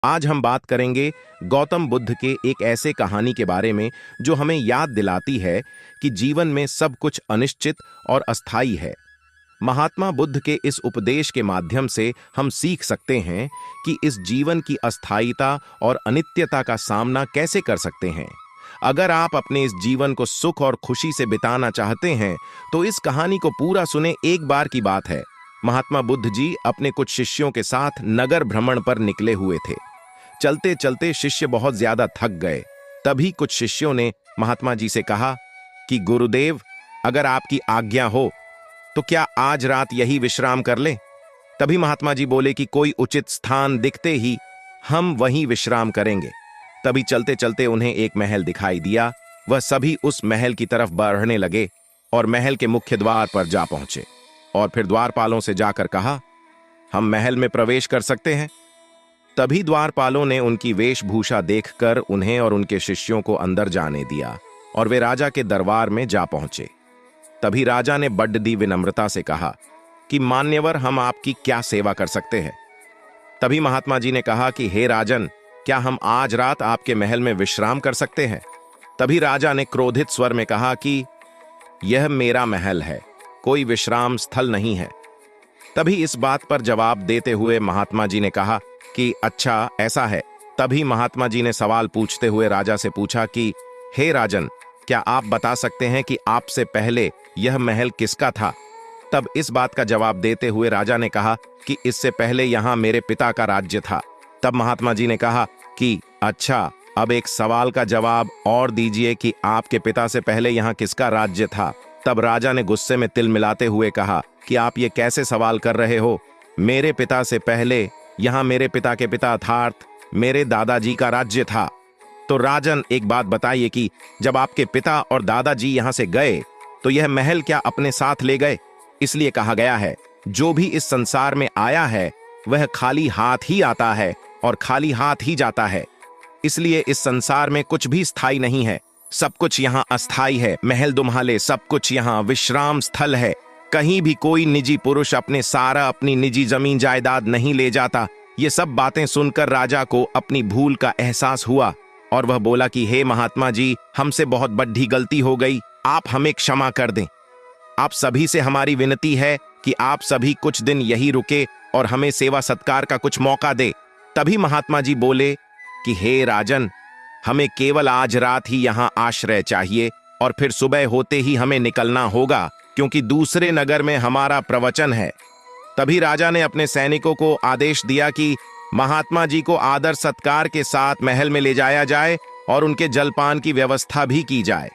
आज हम बात करेंगे गौतम बुद्ध के एक ऐसे कहानी के बारे में जो हमें याद दिलाती है कि जीवन में सब कुछ अनिश्चित और अस्थायी है। महात्मा बुद्ध के इस उपदेश के माध्यम से हम सीख सकते हैं कि इस जीवन की अस्थायीता और अनित्यता का सामना कैसे कर सकते हैं। अगर आप अपने इस जीवन को सुख और खुशी से बिताना चाहते हैं तो इस कहानी को पूरा सुने। एक बार की बात है, महात्मा बुद्ध जी अपने कुछ शिष्यों के साथ नगर भ्रमण पर निकले हुए थे। चलते चलते शिष्य बहुत ज्यादा थक गए। तभी कुछ शिष्यों ने महात्मा जी से कहा कि गुरुदेव, अगर आपकी आज्ञा हो तो क्या आज रात यही विश्राम कर लें। तभी महात्मा जी बोले कि कोई उचित स्थान दिखते ही हम वहीं विश्राम करेंगे। तभी चलते चलते उन्हें एक महल दिखाई दिया। वह सभी उस महल की तरफ बढ़ने लगे और महल के मुख्य द्वार पर जा पहुंचे और फिर द्वारपालों से जाकर कहा, हम महल में प्रवेश कर सकते हैं। तभी द्वारपालों ने उनकी वेशभूषा देखकर उन्हें और उनके शिष्यों को अंदर जाने दिया और वे राजा के दरबार में जा पहुंचे। तभी राजा ने बड्डी विनम्रता से कहा कि मान्यवर, हम आपकी क्या सेवा कर सकते हैं। तभी महात्मा जी ने कहा कि हे राजन, क्या हम आज रात आपके महल में विश्राम कर सकते हैं। तभी राजा ने क्रोधित स्वर में कहा कि यह मेरा महल है, कोई विश्राम स्थल नहीं है। तभी इस बात पर जवाब देते हुए महात्मा जी ने कहा कि अच्छा ऐसा है। तभी महात्मा जी ने सवाल पूछते हुए राजा से पूछा कि हे राजन, क्या आप बता सकते हैं कि आपसे पहले यह महल किसका था। तब इस बात का जवाब देते हुए राजा ने कहा कि इससे पहले यहां मेरे पिता का राज्य था। तब महात्मा जी ने कहा कि अच्छा, अब एक सवाल का जवाब और दीजिए कि आपके पिता से पहले यहां किसका राज्य था। तब राजा ने गुस्से में तिल मिलाते हुए कहा कि आप ये कैसे सवाल कर रहे हो। मेरे पिता से पहले यहां मेरे पिता के पिता अर्थात मेरे दादाजी का राज्य था। तो राजन, एक बात बताइए कि जब आपके पिता और दादाजी यहां से गए तो यह महल क्या अपने साथ ले गए। इसलिए कहा गया है, जो भी इस संसार में आया है वह खाली हाथ ही आता है और खाली हाथ ही जाता है। इसलिए इस संसार में कुछ भी स्थायी नहीं है, सब कुछ यहाँ अस्थायी है। महल दुम्हाले, सब कुछ यहाँ विश्राम स्थल है। कहीं भी कोई निजी पुरुष अपनी निजी जमीन जायदाद नहीं ले जाता। ये सब बातें सुनकर राजा को अपनी भूल का एहसास हुआ और वह बोला कि हे महात्मा जी, हमसे बहुत बड़ी गलती हो गई, आप हमें क्षमा कर दें। आप सभी से हमारी विनती है कि आप सभी कुछ दिन यही रुके और हमें सेवा सत्कार का कुछ मौका दे। तभी महात्मा जी बोले कि हे राजन, हमें केवल आज रात ही यहाँ आश्रय चाहिए और फिर सुबह होते ही हमें निकलना होगा, क्योंकि दूसरे नगर में हमारा प्रवचन है। तभी राजा ने अपने सैनिकों को आदेश दिया कि महात्मा जी को आदर सत्कार के साथ महल में ले जाया जाए और उनके जलपान की व्यवस्था भी की जाए।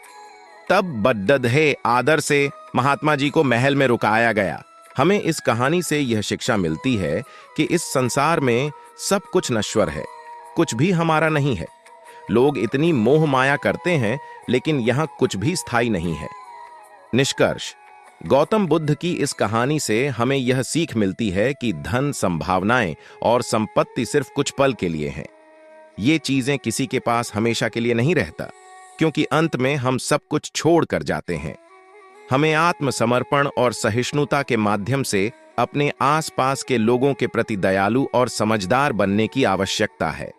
तब बड्डे आदर से महात्मा जी को महल में रुकाया गया। हमें इस कहानी से यह शिक्षा मिलती है कि इस संसार में सब कुछ नश्वर है, कुछ भी हमारा नहीं है। लोग इतनी मोह माया करते हैं, लेकिन यहां कुछ भी स्थायी नहीं है। निष्कर्ष, गौतम बुद्ध की इस कहानी से हमें यह सीख मिलती है कि धन, संभावनाएं और संपत्ति सिर्फ कुछ पल के लिए हैं। ये चीजें किसी के पास हमेशा के लिए नहीं रहता, क्योंकि अंत में हम सब कुछ छोड़ कर जाते हैं। हमें आत्मसमर्पण और सहिष्णुता के माध्यम से अपने आसपास के लोगों के प्रति दयालु और समझदार बनने की आवश्यकता है।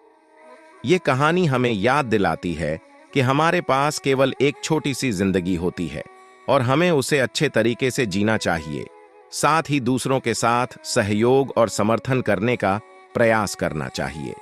ये कहानी हमें याद दिलाती है कि हमारे पास केवल एक छोटी सी जिंदगी होती है और हमें उसे अच्छे तरीके से जीना चाहिए। साथ ही दूसरों के साथ सहयोग और समर्थन करने का प्रयास करना चाहिए।